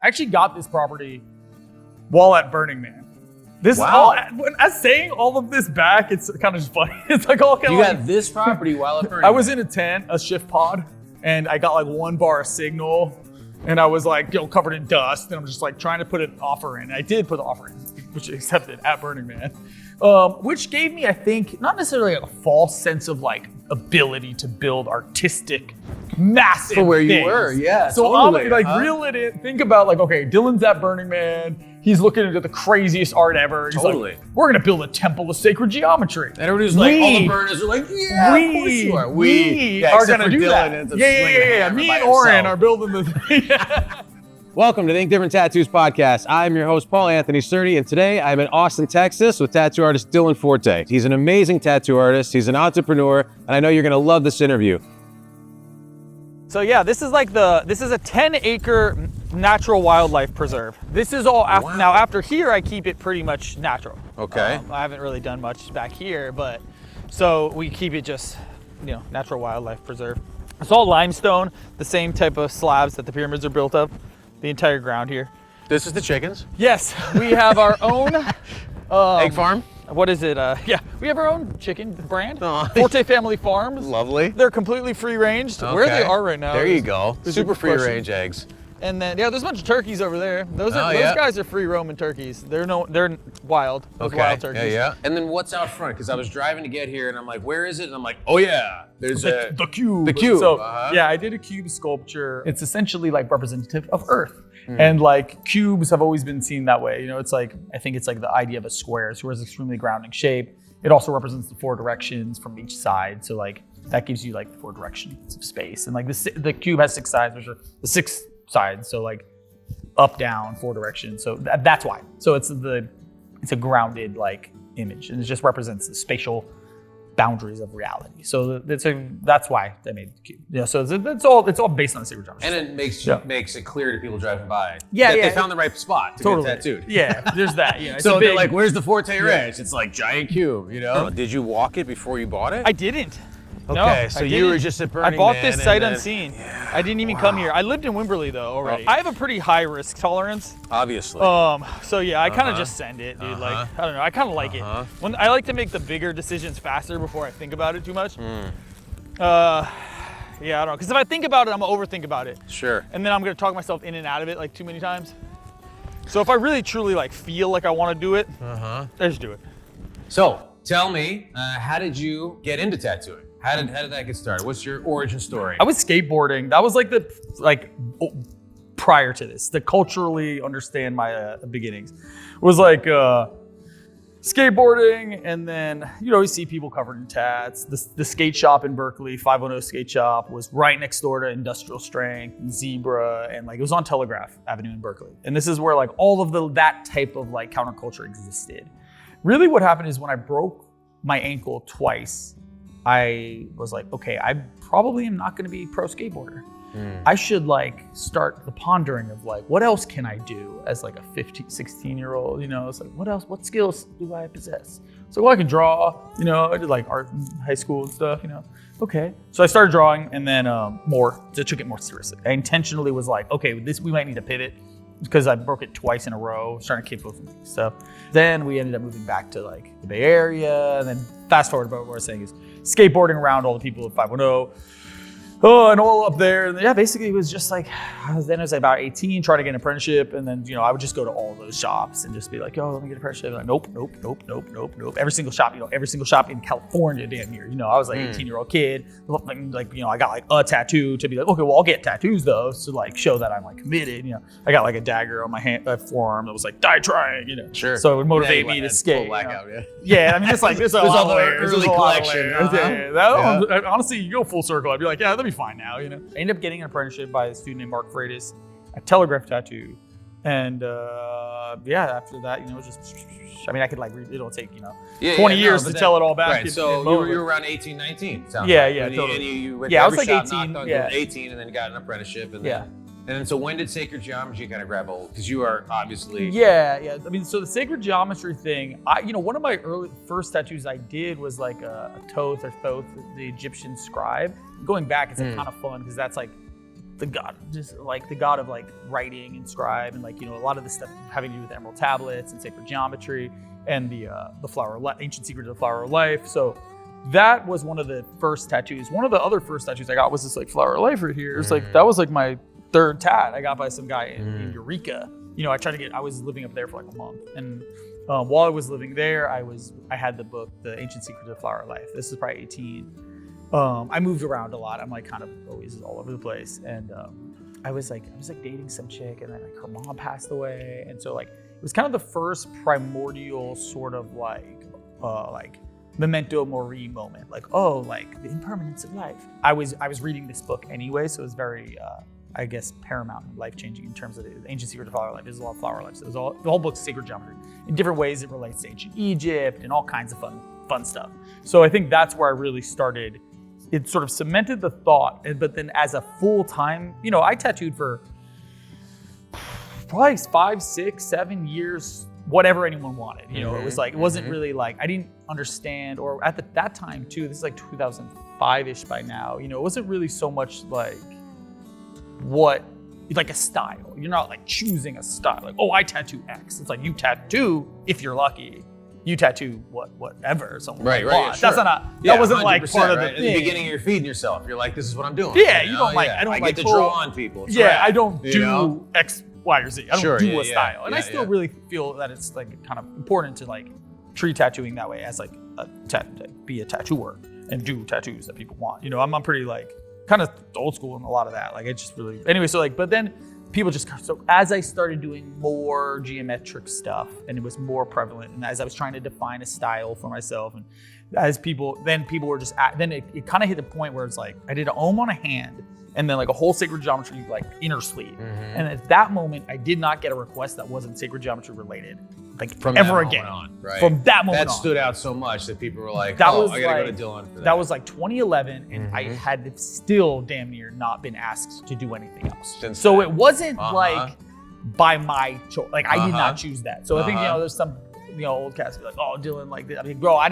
I actually got this property while at Burning Man. This Wow. is all, as saying all of this back, it's kind of just funny. It's like all kind You of got this property while at Burning I was Man. in a tent, a shift pod, and I got like 1 bar of signal, and I was like, covered in dust, and I'm just like trying to put an offer in. I did put the offer in, which I accepted at Burning Man, which gave me, I think, not necessarily a false sense of like ability to build artistic, massive For where you things. were, yeah, So totally, I'm like huh? reel it in. Think about like, okay, Dylan's at Burning Man. He's looking into the craziest art ever. He's Totally. like, we're gonna build a temple of sacred geometry. And everybody's like, all the burners are like, yeah, of course you are. We Yeah, are except gonna for do Dylan that. ends up Yeah. swinging a hammer Me by and Oren himself. are building the. Welcome to Think Different Tattoos podcast. I'm your host, Paul Anthony Cerny, and today I'm in Austin, Texas with tattoo artist Dylan Forte. He's an amazing tattoo artist, he's an entrepreneur, and I know you're gonna love this interview. So yeah, this is a 10-acre natural wildlife preserve. This is all after, now after here I keep it pretty much natural. Okay. I haven't really done much back here, but so we keep it just, natural wildlife preserve. It's all limestone, the same type of slabs that the pyramids are built of, the entire ground here. This is the chickens. Yes, we have our own Egg farm. what is it? We have our own chicken brand, Aw. Forte Family Farms. Lovely. They're completely free range. Where they Okay. are right now. There you is- go. is a Super good free question. range eggs. And then there's a bunch of turkeys over there. Those Oh, those yeah. guys are free roaming turkeys. They're wild. Those wild turkeys. Yeah. And then what's out front? Because I was driving to get here and I'm like, where is it? And I'm like, oh yeah, there's the cube. The cube. So Uh-huh. yeah, I did a cube sculpture. It's essentially like representative of Earth. And like cubes have always been seen that way. It's like, I think it's like the idea of a square. Square is extremely grounding shape. It also represents the 4 directions from each side. So like that gives you like the 4 directions of space. And like the cube has 6 sides, which are the 6 sides. So like up, down, 4 directions. So that's why. So it's a grounded like image, and it just represents the spatial boundaries of reality. So that's why they made the cube. Yeah. So it's all based on the sacred geometry. And it makes it clear to people driving by Yeah, that yeah. they found the right spot to Totally. get tattooed. Yeah. There's that. It's So a they're big- like, where's the Forte Ranch? It's like giant cube, Did you walk it before you bought it? I didn't. No, Okay, so I you didn't. were just at Burning I bought Man this and sight then- unseen. I didn't even come here. I lived in Wimberley though already. Oh. I have a pretty high risk tolerance. Obviously. So yeah, I kind of just send it, dude. Like, I don't know. I kind of like it. When I like to make the bigger decisions faster before I think about it too much. Yeah, I don't know. Because if I think about it, I'm gonna overthink about it. Sure. And then I'm gonna talk myself in and out of it like too many times. So if I really truly like feel like I want to do it, I just do it. So tell me, how did you get into tattooing? How did that get started? What's your origin story? I was skateboarding. That was prior to this, to culturally understand my beginnings, was like skateboarding, and then you see people covered in tats. The skate shop in Berkeley, 510 Skate Shop, was right next door to Industrial Strength and Zebra, and like it was on Telegraph Avenue in Berkeley. And this is where like all of that type of like counterculture existed. Really, what happened is when I broke my ankle twice, I was like, okay, I probably am not going to be a pro skateboarder. I should like start the pondering of like, what else can I do as like a 15, 16-year-old, It's like, what skills do I possess? So well, I can draw, I did like art in high school and stuff, Okay. So I started drawing, and then took it more seriously. I intentionally was like, okay, we might need to pivot, because I broke it twice in a row, starting to kick both of these stuff. Then we ended up moving back to like the Bay Area, and then fast forward, about what we're saying is skateboarding around all the people at 510. And all up there. And yeah, basically it was just like, then I was about 18, trying to get an apprenticeship. And then, I would just go to all those shops and just be like, let me get an apprenticeship. Like, nope. Every single shop in California, damn near. I was like 18-year-old kid. Like, I got like a tattoo to be like, okay, well, I'll get tattoos though, to like show that I'm like committed. I got like a dagger on my forearm that was like, die trying, Sure. So it would motivate Yeah, me to had skate. full blackout, yeah. Yeah, I mean, it's like, there's a lot all of the layers. early There's a lot of collection, layers. uh-huh. Yeah, that one, honestly, you go full circle. I'd be like, yeah, that'll be fine now, I ended up getting an apprenticeship by a student named Mark Freitas at Telegraph Tattoo. And after that, it was just, I could like, it'll take, 20 years to tell it all back. Right, so you were around 18, 19, sounds Yeah, like. yeah, And totally. you went Yeah, to I was every like shop, 18, knocked on, yeah. you were 18, and then got an apprenticeship. And Yeah. then so when did sacred geometry kind of grab hold? Because you are obviously... Yeah. I mean, so the sacred geometry thing, one of my first tattoos I did was like a Thoth, the Egyptian scribe. Going back, it's kind of fun, because that's like the god, just like the god of like writing and scribe, and like, you know, a lot of the stuff having to do with emerald tablets and sacred geometry and the flower of life, ancient secret of the flower of life. So that was one of the first tattoos. One of the other first tattoos I got was this like flower of life right here. It's like, that was like my third tat I got by some guy in Eureka. You know, I was living up there for like a month, and while I was living there, I had the book, The Ancient Secret of the Flower of Life. This is probably 18. I moved around a lot. I'm like kind of always all over the place, and I was like dating some chick, and then like her mom passed away, and so like it was kind of the first primordial sort of like memento mori moment, like, oh, like the impermanence of life. I was reading this book anyway, so it was very I guess paramount and life-changing in terms of the ancient secret of flower life. There's a lot of flower life. So the whole book's sacred geometry. In different ways, it relates to ancient Egypt and all kinds of fun stuff. So I think that's where I really started. It sort of cemented the thought, but then as a full-time, you know, I tattooed for probably 5, 6, 7 years, whatever anyone wanted. You know, it was like, it wasn't really like, I didn't understand, or at that time too, this is like 2005-ish by now, you know, it wasn't really so much like like a style. You're not like choosing a style, like, oh, I tattoo X. It's like you tattoo, if you're lucky, you tattoo whatever someone Right. wants. Sure. That wasn't like part of the right? thing. At the beginning, you're feeding yourself. You're like, this is what I'm doing. Yeah, you you know? don't like, Yeah. I don't I like get to draw on people. It's yeah, rad, I don't you do know? X, Y, or Z. I don't Sure, do yeah, a style. And I yeah, still yeah. really feel that it's like kind of important to like treat tattooing that way, as like be a tattooer and do tattoos that people want. You know, I'm pretty like kind of old school in a lot of that. Like, it just really, anyway, so like, but then people just, so as I started doing more geometric stuff and it was more prevalent, and as I was trying to define a style for myself, and as people were just, then it kind of hit the point where it's like, I did an Om on a hand, and then like a whole sacred geometry, like inner sleeve. And at that moment, I did not get a request that wasn't sacred geometry related, like From ever that again. moment on, right? From that moment That on. stood out so much that people were like, That oh, was I gotta like, go to Dylan for that. That was like 2011, and I had still damn near not been asked to do anything else. Since So then. it wasn't like by my choice. Like, I did not choose that. So I think, you know, there's some, you know, old cats be like, oh, Dylan, like, I mean, bro, I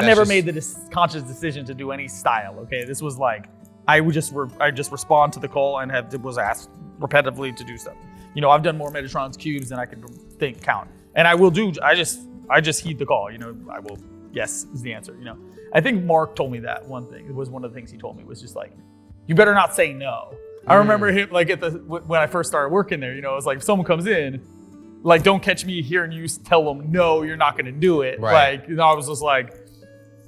never just- made the conscious decision to do any style. Okay, this was like, I just respond to the call and was asked repetitively to do stuff. You know, I've done more Metatron's cubes than I can count, and I will do. I just heed the call. You know, I will. Yes is the answer. You know, I think Mark told me that one thing. It was one of the things he told me was just like, you better not say no. I remember him like when I first started working there. You know, it was like, if someone comes in, like, don't catch me hearing you tell them no, you're not gonna do it. Right. Like, you know, I was just like,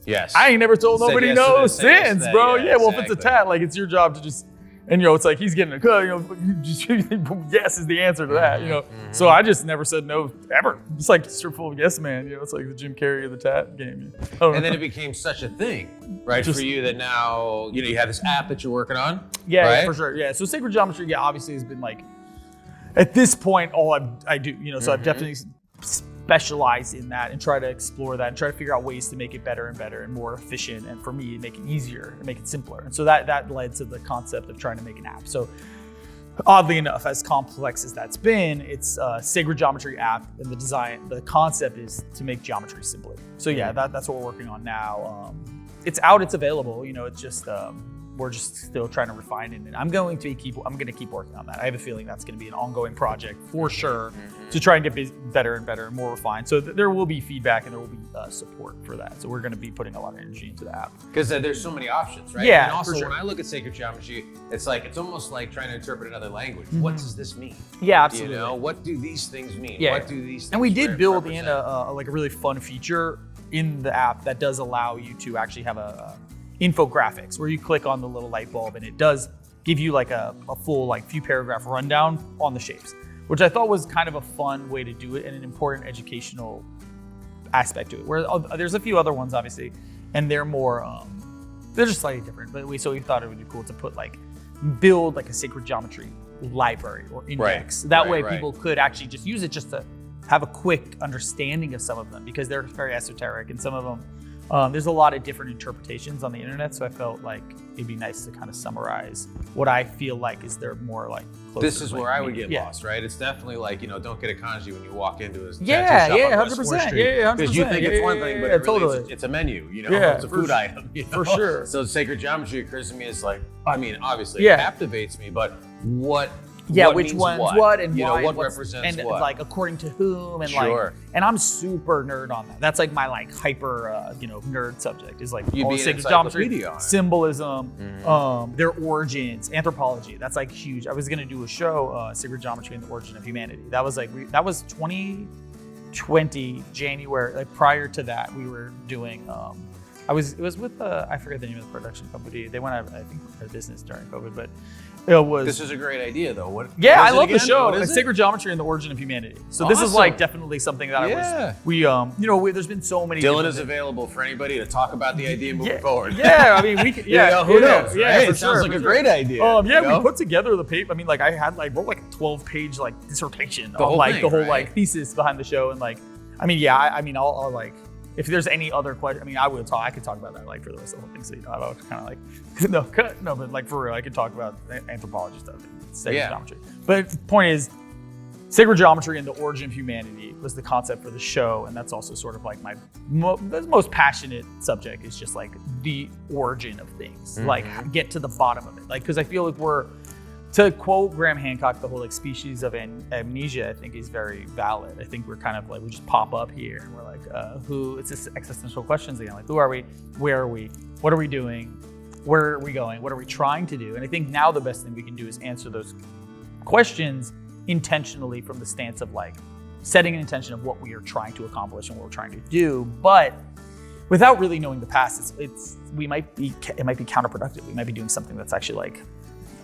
yes. I ain't never told Said nobody yes to no this, said yes to since, that. bro. Yeah, Yeah, well, if it's a exactly. tat, like, it's your job to just, and, you know, it's like, he's getting a cut, you know, yes is the answer to that, you know. So I just never said no, ever. It's like full of yes man, you know, it's like the Jim Carrey of the tat game. I don't And then know. it became such a thing, right, Just- for you that now, you know, you have this app that you're working on. Yeah, right? for sure. Yeah, so sacred geometry, yeah, obviously has been like, at this point, all I do, you know, so I've definitely specialized in that and try to explore that and try to figure out ways to make it better and better and more efficient, and for me, make it easier and make it simpler. And so that led to the concept of trying to make an app. So oddly enough, as complex as that's been, it's a sacred geometry app, and the concept is to make geometry simpler. So yeah, that's what we're working on now. It's out, it's available, you know, it's just, we're just still trying to refine it, and I'm going to keep working on that. I have a feeling that's going to be an ongoing project for sure, to try and get better and better and more refined. So there will be feedback and there will be support for that. So we're going to be putting a lot of energy into the app. Because there's so many options, right? Yeah, And also, for sure. when I look at sacred geometry, it's almost like trying to interpret another language. What does this mean? Yeah, absolutely. You know, what do these things mean? Yeah. What do these things And we did build in represent? a really fun feature in the app that does allow you to actually have a infographics where you click on the little light bulb and it does give you like a full like few paragraph rundown on the shapes, which I thought was kind of a fun way to do it and an important educational aspect to it. Where there's a few other ones obviously, and they're more they're just slightly different. But we thought it would be cool to build like a sacred geometry library or index. Right, That right, way right. people could actually just use it just to have a quick understanding of some of them, because they're very esoteric, and some of them There's a lot of different interpretations on the internet, so I felt like it'd be nice to kind of summarize what I feel like is their more like closer, This is like, where I would get yeah. lost, right? It's definitely like, don't get a kanji when you walk into a Yeah, tattoo shop yeah, on West 100%. 4th Street. Yeah, 100%. Because you think it's one thing, but Yeah, it really totally. it's a menu, Yeah, it's a for food sure. item. For sure. So sacred geometry occurs to me as like, I mean, obviously Yeah. it captivates me, but what Which means one's what? and you why, know, what what's- represents and what? like according to whom, and Sure. like, and I'm super nerd on that. That's like my like hyper, nerd subject is like You'd all be the an sacred geometry, encyclopedia on it. symbolism, Mhm. their origins, anthropology. That's like huge. I was gonna do a show, Sacred Geometry and the Origin of Humanity. That was like that was 2020 January. Like prior to that, we were doing. It was with I forget the name of the production company. They went out, I think, out of business during COVID, but it was. This is a great idea, though. What? Yeah, what I is it love the again? show. What is It's it? Sacred Geometry and the Origin of Humanity. So this is Awesome. like definitely something that Yeah. there's been so many. Dylan different is things. available for anybody to talk about the idea moving Yeah, forward. yeah, I mean, we could, yeah, who knows? Yeah, right? for It sounds sure, like for a sure. great idea. Yeah, you know? we put together the paper. I mean, like I wrote like a 12-page like dissertation on whole like thing, the whole right? like thesis behind the show, and like, I mean, yeah, I'll like. If there's any other question, I mean, I could talk about that like for the rest of the whole thing. So I would kind of like, no, but like for real, I could talk about anthropology stuff, sacred geometry. But the point is, sacred geometry and the origin of humanity was the concept for the show, and that's also sort of like my most passionate subject is just like the origin of things, like get to the bottom of it, like because I feel like to quote Graham Hancock, the whole like species of amnesia, I think is very valid. I think we're kind of like, we just pop up here and we're like, it's this existential questions again. Like, who are we? Where are we? What are we doing? Where are we going? What are we trying to do? And I think now the best thing we can do is answer those questions intentionally from the stance of like setting an intention of what we are trying to accomplish and what we're trying to do. But without really knowing the past, it might be counterproductive. We might be doing something that's actually like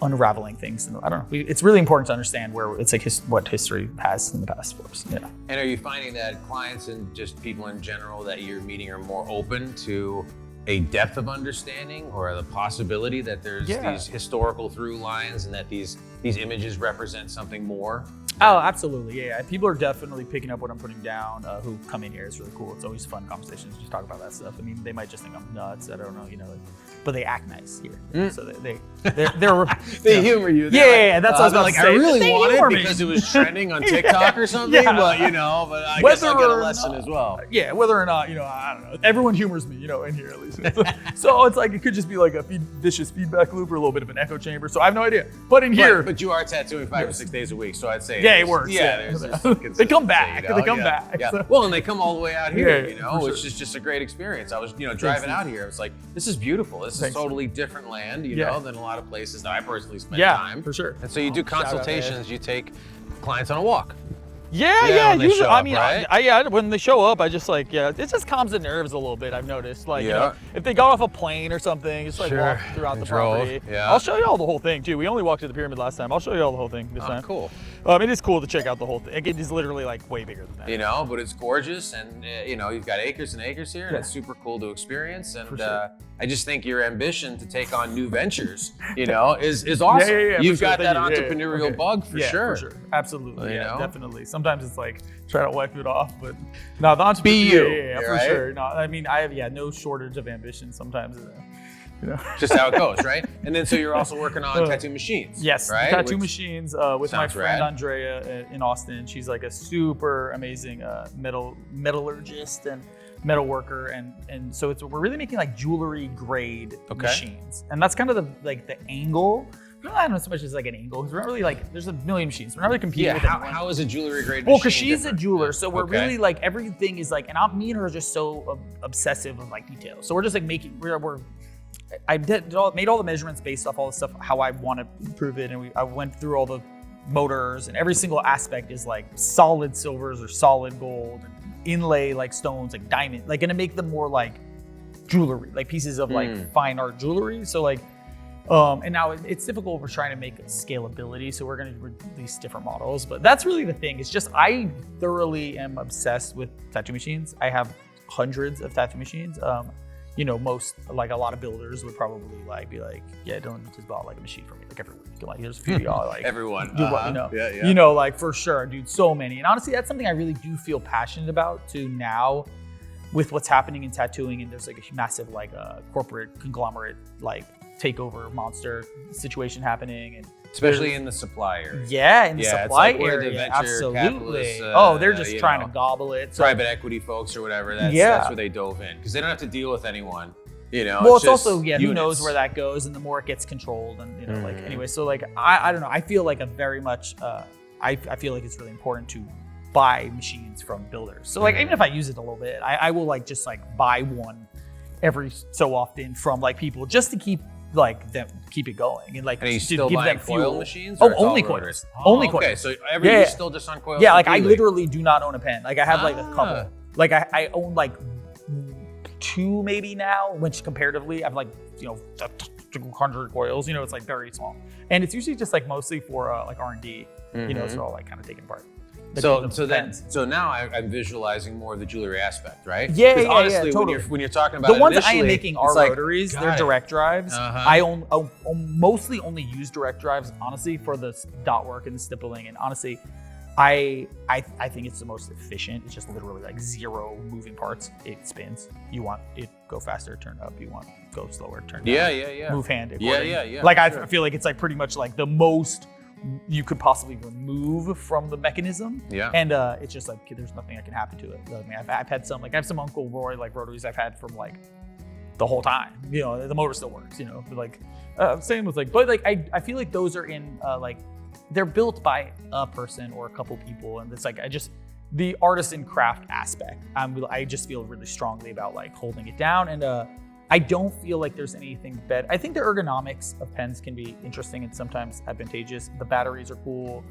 unraveling things. And I don't know. It's really important to understand where it's like what history has in the past for us. Yeah. And are you finding that clients and just people in general that you're meeting are more open to a depth of understanding or the possibility that there's these historical through lines and that these images represent something more? Oh, absolutely. Yeah. People are definitely picking up what I'm putting down, who come in here. It's really cool. It's always fun conversations. Just talk about that stuff. I mean, they might just think I'm nuts. I don't know, but they act nice here. So they're They humor you. Yeah, that's what I was about like, to say. I really They want humor it me. because it was trending on TikTok or something, but I guess I'll get a lesson as well. Yeah, whether or not, I don't know. Everyone humors me, in here at least. So it's like, it could just be like a vicious feedback loop or a little bit of an echo chamber. So I have no idea. But in here. But you are tattooing 5 or 6 days a week, so I'd say Yeah, it works. there's They come back. consistency, They come back. Yeah. So- Well, and they come all the way out here, Yeah, for which sure. is just a great experience. I was, driving out here. I was like, this is beautiful. This is Thanks. totally different land, Yeah. than a lot of places that I personally spend Yeah, time. for sure. And so you do Shout out, consultations. You take clients on a walk. Yeah, when they usually, show I up, mean, right? when they show up, I just like, it just calms the nerves a little bit. I've noticed, like, Yeah. if they got off a plane or something, just like Sure. walk throughout the Drove, property. yeah. I'll show you all the whole thing too. We only walked to the pyramid last time. I'll show you all the whole thing this time. Cool. It is cool to check out the whole thing. It is literally like way bigger than that. But it's gorgeous, and you've got acres and acres here, and it's super cool to experience. And For sure. I just think your ambition to take on new ventures, is awesome. Yeah, You've for sure. got that Thank you. entrepreneurial Okay. bug for Yeah, sure. for sure. Absolutely. You Yeah, know? definitely. Sometimes it's like try to wipe it off, but no, the entrepreneur. Be you, Yeah, for right? sure. No, I mean, I have no shortage of ambition. Sometimes, Just how it goes, right? And then so you're also working on tattoo machines. Yes, right? tattoo Which- machines with my sounds friend rad. Andrea in Austin. She's like a super amazing metallurgist and metal worker, and so we're really making like jewelry grade Okay. machines, and that's kind of the angle. I don't know so much as like an angle because we're not really like there's a million machines. We're not really competing Yeah. with How, anyone. how is a jewelry grade? Well, machine because she's different? a jeweler, so we're Okay. really like everything is like, and me and her are just so obsessive with like details. So we're just like made all the measurements based off all the stuff how I want to improve it, and I went through all the motors, and every single aspect is like solid silvers or solid gold, and inlay like stones, like diamond, like gonna make them more like jewelry, like pieces of like fine art jewelry. So like. And now it's difficult. We're trying to make scalability, so we're going to release different models. But that's really the thing. It's just I thoroughly am obsessed with tattoo machines. I have hundreds of tattoo machines. Most like a lot of builders would probably like be like, yeah, Dylan just bought like a machine for me like every week. Like here's a few of y'all like Everyone. do what Yeah. like for sure, dude. So many. And honestly, that's something I really do feel passionate about too now. with what's happening in tattooing, and there's like a massive like corporate conglomerate like takeover monster situation happening, and especially in the supply area. Yeah, in the supply it's like where the area, venture absolutely. capitalists, They're just trying to gobble it. So, private equity folks or whatever. That's where they dove in because they don't have to deal with anyone. You know, well, it's just also who units. knows where that goes, and the more it gets controlled, and you know, like anyway. So like I don't know. I feel like a very much. I feel like it's really important to buy machines from builders. So like even if I use it a little bit, I will like just like buy one every so often from like people just to keep like them keep it going and like and you to still give buying them coil fuel. machines? Oh, Or it's only all coils. rotors? Only okay, coils. so everything's still just on coils. Yeah, like I completely. literally do not own a pen. Like I have like a couple. Like I own like 2 maybe now, which comparatively I've like 200 coils. You know, it's like very small, and it's usually just like mostly for like R&D. You know, so all like kind of taken apart. So now I'm visualizing more of the jewelry aspect, right? Yeah, 'Cause yeah, honestly, totally. when you're talking about The ones I am initially, making are it's like, rotaries. got They're it. direct drives. I mostly only use direct drives, honestly, for the dot work and the stippling. And honestly, I think it's the most efficient. It's just literally like 0 moving parts. It spins. You want it go faster, turn up. You want go slower, turn down. Yeah. Move hand. Yeah. Like sure. I feel like it's like pretty much like the most you could possibly remove from the mechanism. Yeah. And it's just like there's nothing that can happen to it. I mean, I've had some like I have some Uncle Roy like rotaries I've had from like the whole time. You know, the motor still works. You know, but like same with like, but like I feel like those are in like they're built by a person or a couple people, and it's like the artisan craft aspect. I just feel really strongly about like holding it down, and I don't feel like there's anything better. I think the ergonomics of pens can be interesting and sometimes advantageous. The batteries are cool.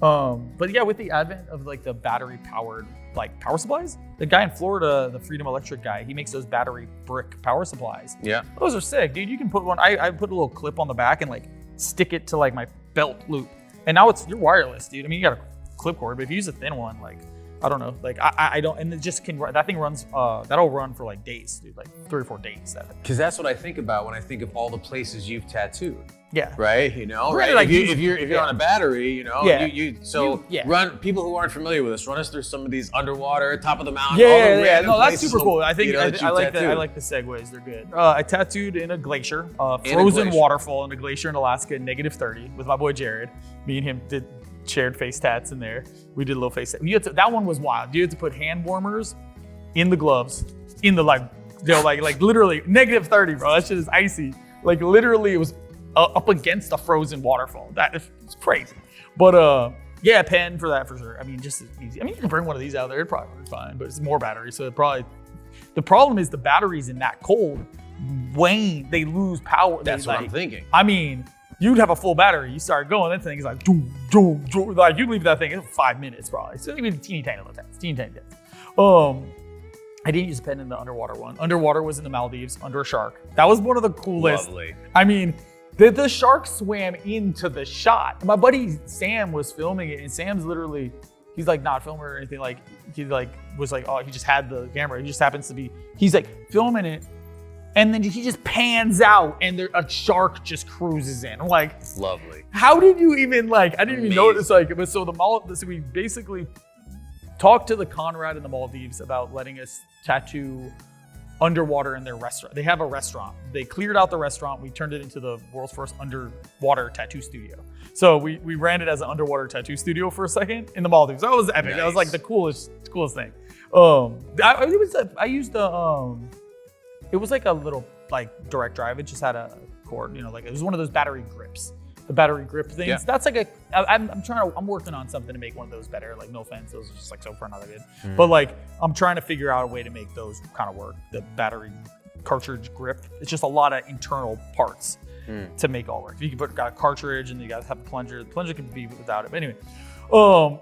But yeah, with the advent of like the battery powered like power supplies, the guy in Florida, the Freedom Electric guy, he makes those battery brick power supplies. Yeah. Those are sick, dude. You can put one, I put a little clip on the back and like stick it to like my belt loop. And now you're wireless, dude. I mean, you got a clip cord, but if you use a thin one, like, I don't know, like I don't, and it just can, that thing runs, that'll run for like days, dude, like 3 or 4 days. Because that's what I think about when I think of all the places you've tattooed. Yeah. Right. You know, Right, right. like if you're on a battery, you know, Yeah. run people who aren't familiar with us. Run us through some of these underwater, top of the mountain. Yeah. random No, that's places super cool. I think you know, that I you've like tattooed. I like the segues. They're good. I tattooed in a glacier, frozen glacier. waterfall in a glacier in Alaska, -30, with my boy Jared. Me and him shared face tats in there. We did a little face tat. That one was wild. You had to put hand warmers in the gloves, in the like literally -30, bro. That shit is icy. Like literally, it was up against a frozen waterfall. That is crazy. But yeah, pen for that for sure. I mean, just easy. I mean, you can bring one of these out there. It'd probably be fine, but it's more batteries. So the problem is the batteries in that cold wane. They lose power. That's what I'm thinking. I mean, you'd have a full battery. You start going, that thing is like, doom, doom, doom. Like you leave that thing in 5 minutes probably. So even teeny tiny little tests, teeny tiny tests. I didn't use a pen in the underwater one. Underwater was in the Maldives under a shark. That was one of the coolest. Lovely. I mean, the shark swam into the shot. My buddy Sam was filming it, and Sam's literally, he's like not filming or anything. Like he like was like, oh, he just had the camera. He just happens to be. He's like filming it. And then he just pans out and a shark just cruises in. I'm like, Lovely. how did you even like, I didn't even notice like, but so we basically talked to the Conrad in the Maldives about letting us tattoo underwater in their restaurant. They have a restaurant. They cleared out the restaurant. We turned it into the world's first underwater tattoo studio. So we ran it as an underwater tattoo studio for a second in the Maldives. That was epic. Nice. That was like the coolest thing. It was like a little like direct drive. It just had a cord, you know, like it was one of those battery grips, the battery grip things. Yeah. That's like I'm working on something to make one of those better. Like no offense, those are just like so far not that good. But like I'm trying to figure out a way to make those kind of work. The battery cartridge grip. It's just a lot of internal parts to make all work. You can got a cartridge and you got to have a plunger. The plunger can be without it. But anyway,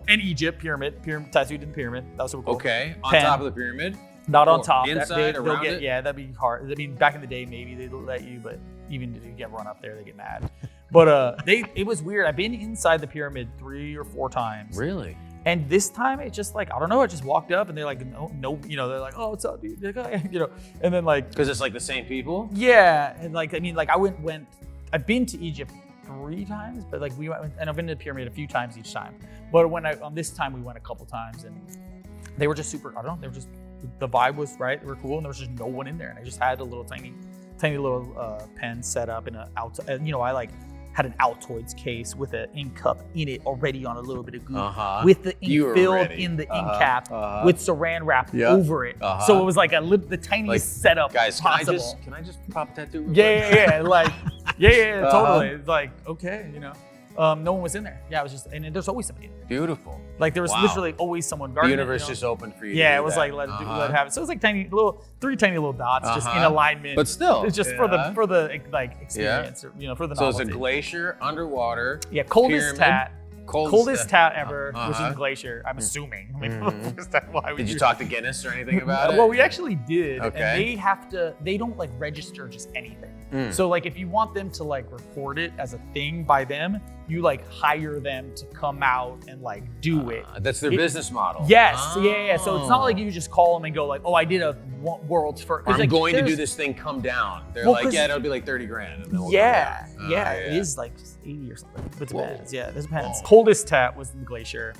and Egypt pyramid tattooed in the pyramid. That was super cool. Okay, on Pen. top of the pyramid. Not on Or top. inside, They'll around get, it? yeah, that'd be hard. I mean, back in the day, maybe they'd let you, but even if you get run up there, they get mad. But it was weird. I've been inside the pyramid 3 or 4 times. Really? And this time it just like, I don't know, I just walked up and they're like, no, you know, they're like, oh, what's up, dude? They're like, you know, and then like, Because it's like the same people? yeah. And like, I mean, like I've been to Egypt 3 times, but like we went, and I've been to the pyramid a few times each time. But on this time we went a couple times and they were just super, I don't know, they were just the vibe was right. They were cool, and there was just no one in there. And I just had a little tiny little pen set up in I like had an Altoids case with an ink cup in it already on a little bit of goop with the ink filled in the ink cap with saran wrap over it. So it was like the tiniest setup possible. Can I just pop a tattoo? Yeah, like totally. It's like, okay, no one was in there. Yeah, it was just, and there's always somebody in there. Beautiful. Like there was literally always someone guarding the universe just opened for you. Yeah, it was like let it happen. So it was like three tiny little dots just in alignment. But still, it's just for the like experience, for the novelty. So it's a glacier underwater. Yeah, coldest pyramid. Coldest ever, which is Glacier. I'm assuming. Why did you talk to Guinness or anything about it? Well, we actually did. Okay. And they don't like register just anything. So like if you want them to like record it as a thing by them, you like hire them to come out and like do it. That's their business model. Yes, yeah. So it's not like you just call them and go like, oh, I did a world's first. I'm going to do this thing, come down. They're like, yeah, it'll be like 30 grand. And then we'll it is like 80 or something. It depends. Yeah, it depends. Coldest tat was the Glacier.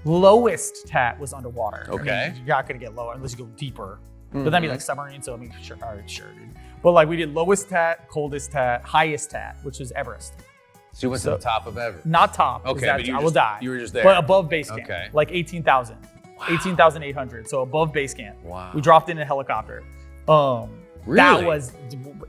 Lowest tat was underwater. Okay. I mean, you're not gonna get lower unless you go deeper. But that'd be like submarine, so I mean, sure, dude. But like we did lowest tat, coldest tat, highest tat, which was Everest. So you went to the top of Everest? Not top. Okay, but I will die. You were just there. But above base camp. Okay. Like 18,000. Wow. 18,800. So above base camp. Wow. We dropped in a helicopter. Really? That was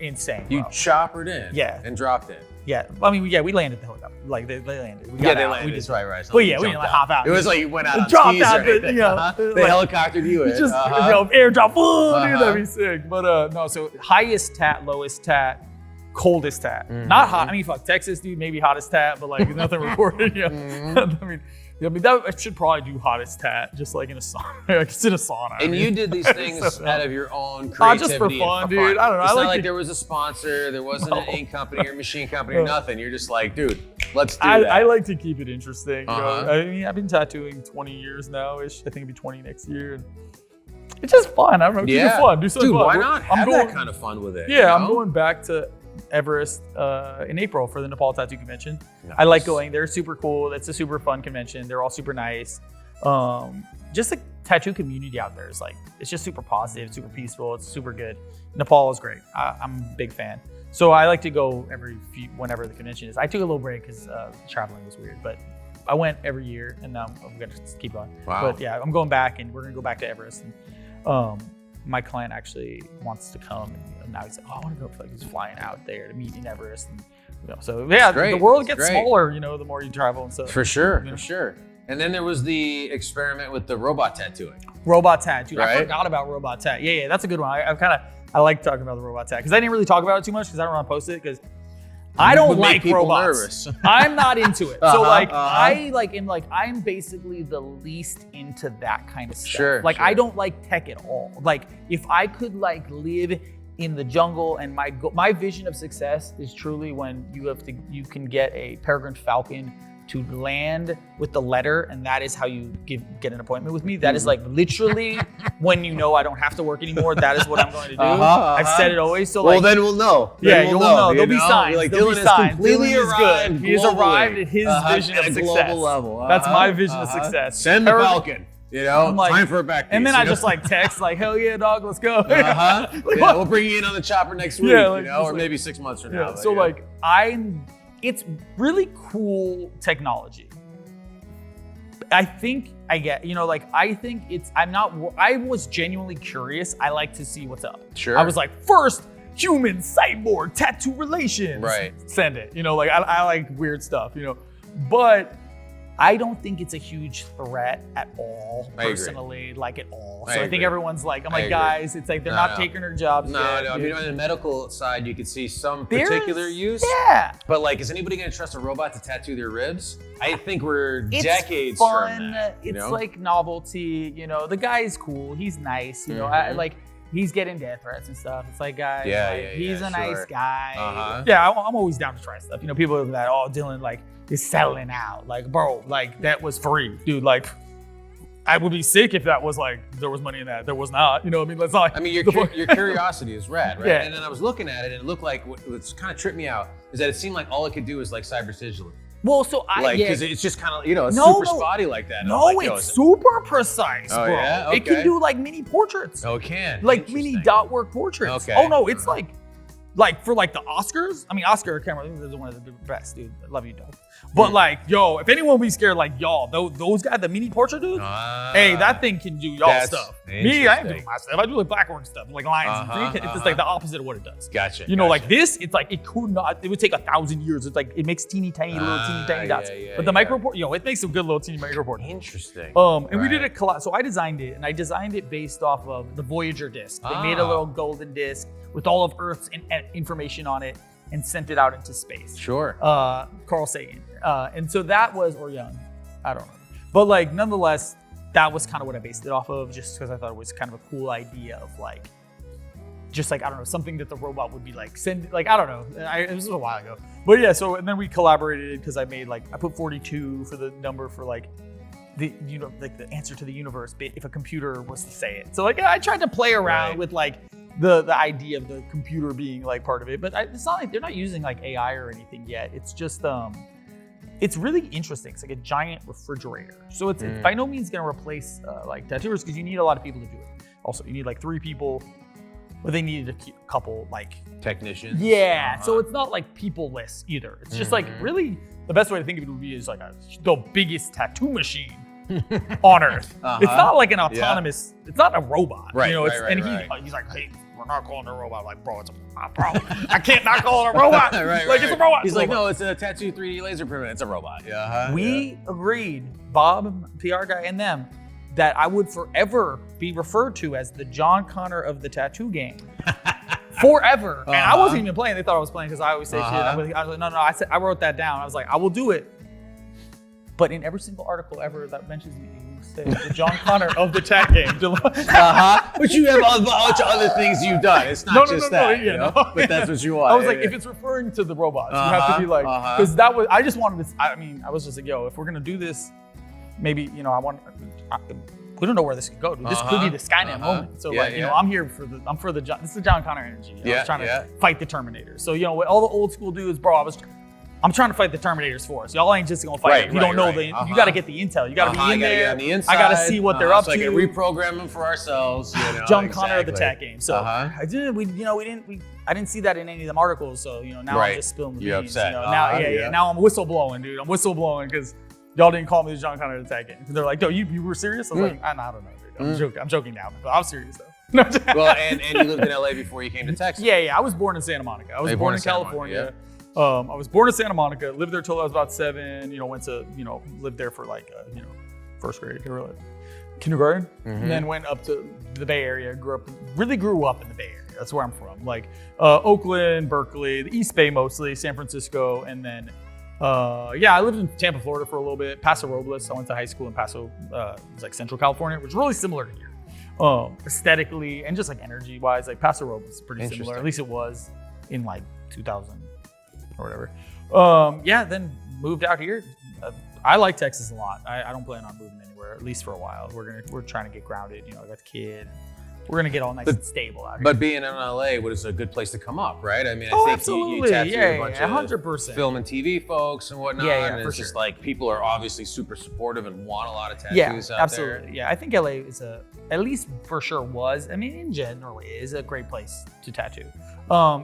insane. You choppered in. Yeah. And dropped in. Yeah. I mean, we landed the helicopter. Like they landed. They landed. That's right. But yeah, we didn't like hop out. It was like you went out on dropped skis out. or anything. They helicoptered you in. Just airdrop. Oh, dude, that'd be sick. But no, so highest tat, lowest tat, coldest tat. Not hot. I mean, fuck Texas, dude. Maybe hottest tat, but like nothing recorded. I mean, that should probably do hottest tat, just like in a sauna. Like it's in a sauna. And you did these things out of your own creativity. Just for fun, dude. I don't know. It's not like there was a sponsor, there wasn't an ink company or machine company or nothing. You're just like, dude, let's do that. I like to keep it interesting. I mean, I've been tattooing 20 years now-ish. I think it'll be 20 next year. And it's just fun. I don't know. Keep it fun. Do something fun. Why not have that kind of fun with it? Yeah, I'm going back to Everest in April for the Nepal Tattoo Convention. Nice. I like going. They're super cool. It's a super fun convention. They're all super nice. Just the tattoo community out there is like, it's just super positive, super peaceful. It's super good. Nepal is great. I'm a big fan. So I like to go whenever the convention is. I took a little break because traveling was weird, but I went every year, and now I'm gonna keep going. Wow. But yeah, I'm going back, and we're gonna go back to Everest. And my client actually wants to come, and now he's like, oh, I want to go. Like he's flying out there to meet in Everest, and so yeah, the world gets smaller, the more you travel and stuff. For sure, for sure. And then there was the experiment with the robot tattooing. Robot tat, dude. I forgot about robot tat. Yeah, that's a good one. I like talking about the robot tat because I didn't really talk about it too much because I don't want to post it because I don't like robots. I'm not into it. So I'm basically the least into that kind of stuff. Sure. I don't like tech at all. Like if I could live in the jungle, and my vision of success is truly when you can get a peregrine falcon to land with the letter, and that is how you get an appointment with me. That is like literally when I don't have to work anymore. That is what I'm going to do. I've said it always. So then we'll know. You'll know. There'll be signs. Dylan has completely arrived. He's arrived at his vision of success. Global level. That's my vision of success. Send the falcon. Time for a back piece. And then I just text hell yeah, dog, let's go. We'll bring you in on the chopper next week. Or maybe 6 months from now. So it's really cool technology. I think I get, I think I was genuinely curious. I like to see what's up. Sure. I was like, first human cyborg tattoo relations. Right. Send it. I like weird stuff, but I don't think it's a huge threat at all, personally, at all. So I think everyone's guys, it's like they're not taking their jobs yet. I mean, on the medical side, you could see some particular use. Yeah. But is anybody going to trust a robot to tattoo their ribs? I think we're decades fun. from that. It's novelty. The guy's cool. He's nice. He's getting death threats and stuff. It's like, guys, he's a nice guy. Yeah, I'm always down to try stuff. People are like, oh, Dylan, is selling out. Bro, that was free. Dude, I would be sick if that was there was money in that. There was not. That's not. I mean, your curiosity is rad, right? Yeah. And then I was looking at it, and it looked like what's kind of tripped me out is that it seemed like all it could do is cyber sigil. Well, so because it's just kind of it's No, super no. spotty like that. No, it's super precise, Oh, bro. yeah? It can Okay. do like mini portraits, Oh, it can. like mini Interesting. dot work portraits. Okay. Oh no, it's like for like the Oscars. I mean, Oscar camera is one of the best, dude. I love you, dog. But like, yo, if anyone be scared, like y'all, those guys, the mini portrait dude. Hey, that thing can do y'all that's stuff. Me, I ain't interesting. doing my stuff. I do like black work stuff, like lines. and It's just like the opposite of what it does. Gotcha. You know, gotcha. like this, it's like it could not. It would take 1,000 years. It's like it makes teeny tiny dots. But the micro port, it makes some good little teeny micro port. Interesting. And we did a collab. So I designed it, and I designed it based off of the Voyager disc. They made a little golden disc with all of Earth's information on it and sent it out into space. Sure. Carl Sagan. And so that was, or Young, I don't know. But like, nonetheless, that was kind of what I based it off of, just because I thought it was kind of a cool idea of like, just like, I don't know, something that the robot would be like, I don't know. It was a while ago. But yeah, so, and then we collaborated because I put 42 for the number for like, the answer to the universe bit if a computer was to say it. So like, I tried to play around with like the idea of the computer being like part of it, but it's not like they're not using like AI or anything yet. It's just, it's really interesting. It's like a giant refrigerator. So it's by no means gonna replace like tattooers because you need a lot of people to do it. Also, you need like 3 people, but they needed a couple like technicians. Yeah, so it's not like people-less either. It's just like really the best way to think of it would be is like the biggest tattoo machine on Earth. It's not like an autonomous. It's not a robot. Right. You know, he's like, hey, we're not calling it a robot. Like, bro, I can't not call it a robot. It's a robot. He's like, no, it's a tattoo 3D laser print. It's a robot. Yeah. We agreed, Bob, PR guy, and them, that I would forever be referred to as the John Connor of the tattoo game. Forever. And I wasn't even playing. They thought I was playing because I always say shit. I was like, no. I wrote that down. I was like, I will do it. But in every single article ever that mentions me, you say the John Connor of the tat game. But you have a bunch of other things you've done. It's not that. But that's what you want. I was like, if it's referring to the robots, you have to be like, because that was, I just wanted to, I was just like, yo, if we're going to do this, maybe, we don't know where this could go. Dude. This could be the Skynet moment. So I'm here for this is the John Connor energy. I was trying to fight the Terminators. So, with all the old school dudes, bro, I'm trying to fight the Terminators for us. Y'all ain't just gonna fight them. You don't know you gotta get the intel. You gotta be in there. On the inside. I gotta see what they're up to. So I can reprogram them for ourselves. John Connor of the tat game. So I didn't see that in any of them articles. So now I'm just spilling the beans. You're upset. Now I'm whistleblowing, dude. I'm whistleblowing because y'all didn't call me the John Connor of the tat game. They're like, no, you were serious? I was like, I don't know, dude. I'm joking now, but I'm serious though. Well, and you lived in LA before you came to Texas. Yeah. I was born in Santa Monica. I was born in California. I was born in Santa Monica, lived there till I was about 7, went to, lived there for like, first grade or like kindergarten, and then went up to the Bay Area, grew up in the Bay Area. That's where I'm from. Like Oakland, Berkeley, the East Bay mostly, San Francisco, and then, I lived in Tampa, Florida for a little bit, Paso Robles. I went to high school in Paso, it's like Central California, which is really similar to here. Aesthetically and just like energy wise, like Paso Robles is pretty similar. At least it was in like 2000. Or whatever. Then moved out here. I like Texas a lot. I don't plan on moving anywhere, at least for a while. We're trying to get grounded. I got a kid. We're gonna get all nice and stable out here. But being in LA was a good place to come up, right? I mean, I think absolutely. you tattoo a bunch 100%. of film and TV folks and whatnot. Yeah, and it's just like people are obviously super supportive and want a lot of tattoos out there. Absolutely. Yeah, I think LA is at least for sure was, in general, is a great place to tattoo.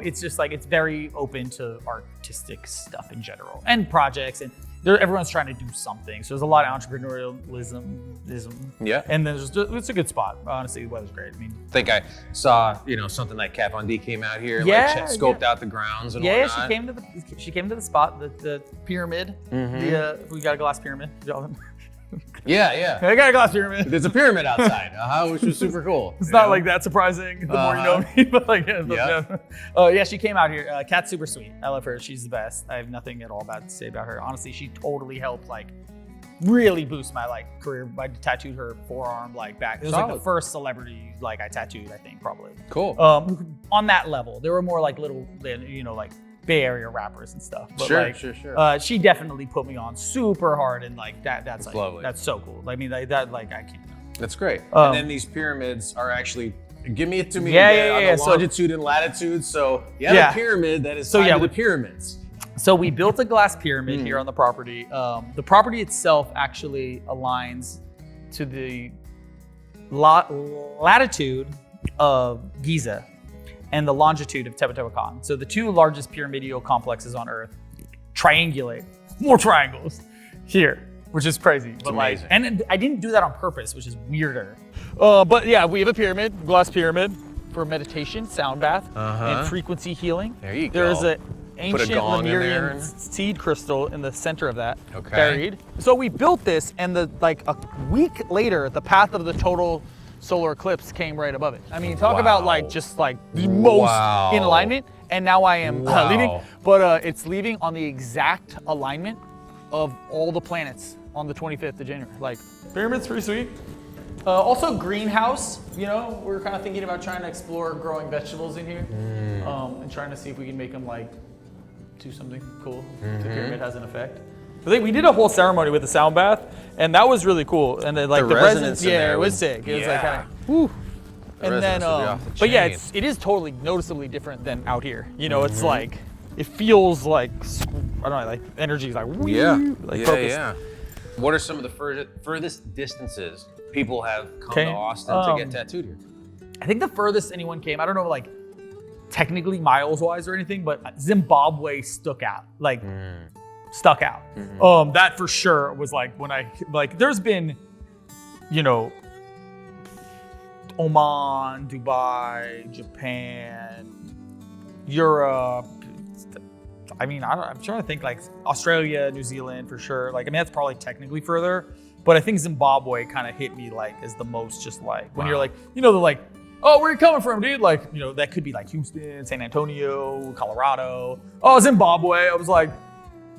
It's just like, it's very open to artistic stuff in general and projects, and everyone's trying to do something. So there's a lot of entrepreneurialism. Yeah. And it's a good spot. Honestly, the weather's great. I think I saw, something like Kat Von D came out here, scoped out the grounds and whatnot. She came to the spot, the pyramid. We got a glass pyramid. Yeah. I got a glass pyramid. There's a pyramid outside, which was super cool. It's not like that surprising the more you know me, but like, she came out here. Kat's super sweet. I love her. She's the best. I have nothing at all bad to say about her. Honestly, she totally helped really boost my career. I tattooed her forearm back. It was like the first celebrity I tattooed, I think, probably. Cool. On that level, there were more little, Bay Area rappers and stuff. But sure. She definitely put me on super hard, and that's lovely. That's so cool. I mean, I can't. That's great. And then these pyramids are actually. Give it to me on the longitude and latitude. So the pyramid that is tied to the pyramids. So we built a glass pyramid here on the property. The property itself actually aligns to the latitude of Giza and the longitude of Teotihuacan. So the two largest pyramidal complexes on Earth triangulate, more triangles here, which is crazy. But amazing. And I didn't do that on purpose, which is weirder. But yeah, we have a pyramid, glass pyramid, for meditation, sound bath, and frequency healing. There you go. There's an ancient gong in there Lemurian and- seed crystal in the center of that, Okay. buried. So we built this, and like a week later, the path of the total solar eclipse came right above it. I mean, talk about like just like the most in alignment. And now I am leaving, but it's leaving on the exact alignment of all the planets on the 25th of January. Like, pyramid's pretty sweet. Also greenhouse, you know, we're kind of thinking about trying to explore growing vegetables in here, and trying to see if we can make them like do something cool. The pyramid has an effect. We did a whole ceremony with the sound bath, and that was really cool. And then like the resonance, in it was sick. It was like kind of, whoo. And then, but yeah, it is totally noticeably different than out here. You know, it's like, it feels like, I don't know, like energy is like, woo, like focused. What are some of the furthest distances people have come to Austin to get tattooed here? I think the furthest anyone came, I don't know, like technically miles wise or anything, but Zimbabwe stuck out. Like, stuck out. That for sure was like when there's been, you know, Oman, Dubai, Japan, Europe. I mean, I'm trying to think like Australia, New Zealand for sure. Like, I mean, that's probably technically further, but I think Zimbabwe kind of hit me like as the most just like when you're like, you know, they're like, oh, where are you coming from, dude? Like, you know, that could be like Houston, San Antonio, Colorado. Oh, Zimbabwe. I was like,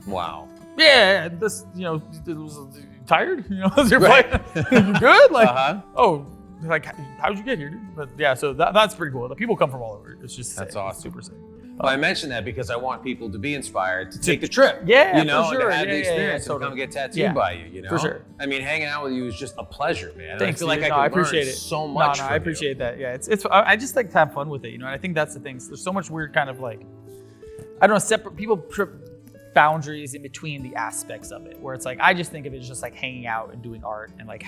wow. Yeah, this, you know, it was tired. You know, was your flight? You good? Like, oh, like how'd you get here, dude? But yeah, so that's pretty cool. The people come from all over. It's just that's sick. awesome. It's super sick. Well, I mentioned that because I want people to be inspired to take the trip. Yeah, you know, for sure. to have the experience totally. and come get tattooed by you. You know, for sure. I mean, hanging out with you is just a pleasure, man. Thanks. I feel like I I can appreciate learn it so much. I appreciate that. Yeah, it's. I just like to have fun with it, you know. And I think that's the thing. So there's so much weird kind of like, I don't know, separate people trip boundaries in between the aspects of it. Where it's like I just think of it as just like hanging out and doing art and like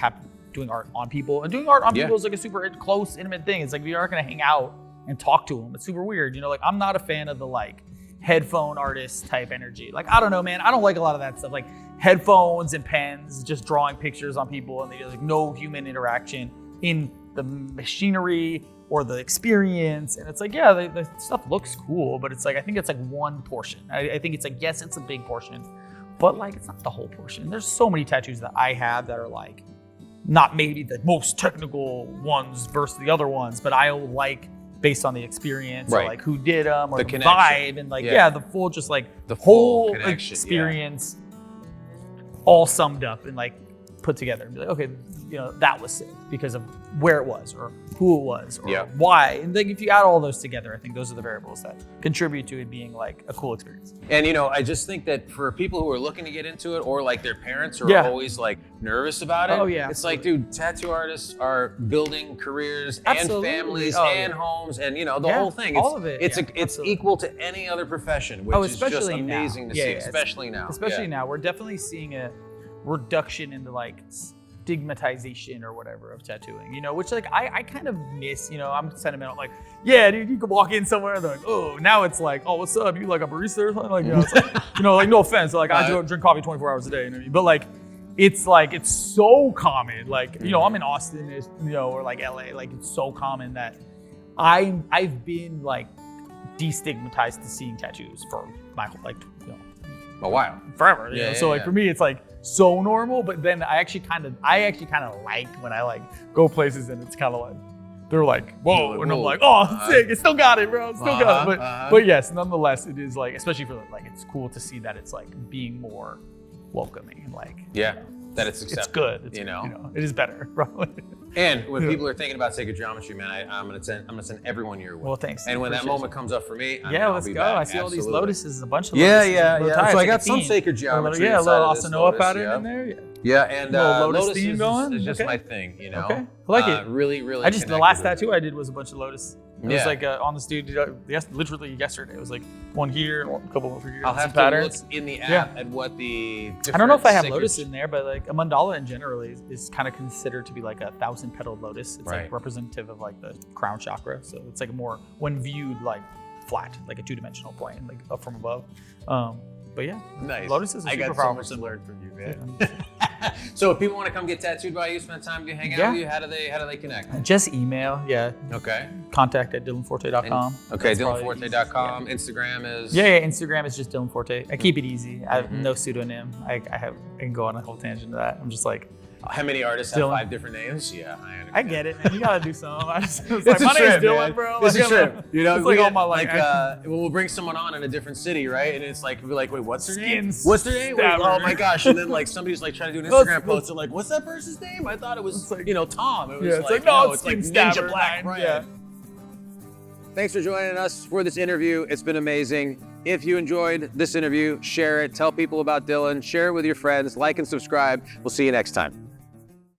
doing art on people. And doing art on people is like a super close, intimate thing. It's like you aren't gonna hang out and talk to them. It's super weird, you know. Like I'm not a fan of the like headphone artist type energy. Like, I don't know, man. I don't like a lot of that stuff. Like headphones and pens, just drawing pictures on people, and there's like no human interaction in the machinery or the experience. And it's like, yeah, the stuff looks cool, but it's like, I think it's like one portion. I think it's like, yes, it's a big portion, but like, it's not the whole portion. There's so many tattoos that I have that are like, not maybe the most technical ones versus the other ones, but I like based on the experience, or like who did them, or the vibe, and like the full, just like the whole experience, all summed up and like put together, and be like, okay, you know, that was sick because of where it was, or who it was, or why. And like if you add all those together, I think those are the variables that contribute to it being like a cool experience. And you know, I just think that for people who are looking to get into it, or like their parents who are always like nervous about it, it's like, dude, tattoo artists are building careers and families and homes, and you know, the whole thing. All of it. It's equal to any other profession, which is just amazing to see, especially now. Especially now, we're definitely seeing a reduction in the like stigmatization or whatever of tattooing, you know, which like I kind of miss, you know. I'm sentimental, like, yeah, dude, you could walk in somewhere and they're like, oh, now it's like, oh, what's up? You like a barista or something? Like, you know, it's like, you know, like no offense, like I drink coffee 24 hours a day, you know what I mean? But like, it's so common, like, you know, I'm in Austin, you know, or like LA, like it's so common that I've been like destigmatized to seeing tattoos for my whole, like, you know, a while, forever. You know? So like for me, it's like so normal. But then I actually kind of like when I like go places and it's kind of like they're like, whoa, and I'm like, oh, sick, it still got it, bro, still got it. But yes, nonetheless, it is like, especially for like, it's cool to see that it's like being more welcoming and like, that it's accepted. It's good. It's, you know, it is better, probably. And when people are thinking about sacred geometry, man, I'm gonna send everyone your way. Well, thanks. And when that moment comes up for me, let's go. I see all these lotuses, a bunch of lotuses. Yeah. So I got some sacred geometry. A little Asanoa pattern in there. Yeah, and lotus theme going. Is just my thing, you know. Okay, I like it. Really. The last tattoo I did was a bunch of lotus. It was like on the studio, literally yesterday. It was like one here and a couple over here. I'll have patterns. to look in the app at what the I don't know if I have lotus in there, but like a mandala in general is kind of considered to be like a 1,000-petaled lotus. It's like representative of like the crown chakra. So it's like more, when viewed like flat, like a 2-dimensional plane, like up from above. But yeah, nice. Lotus is a super got so much to learn from you, man. So if people want to come get tattooed by you, spend time to hang out with you, how do they connect? Just email, Okay. contact@dylanforte.com. Okay, dylanforte.com. Instagram is? Yeah, Instagram is just Dylan Forte. I keep it easy. I have no pseudonym. I can go on a whole tangent to that. I'm just like, how many artists have 5 different names? Yeah, I get it, man. You gotta do something. It's like, my name's Dylan, man. bro. It's a trip. You know, it's like all my like. We'll bring someone on in a different city, right? And it's like, we'll be like, wait, what's their name? Skins What's their name? Wait, oh my gosh! And then like somebody's like trying to do an Instagram post. They're like, what's that person's name? I thought it was like, Tom. It was it's like no, it's like Ninja Black. Right? Yeah. Thanks for joining us for this interview. It's been amazing. If you enjoyed this interview, share it. Tell people about Dylan. Share it with your friends. Like and subscribe. We'll see you next time.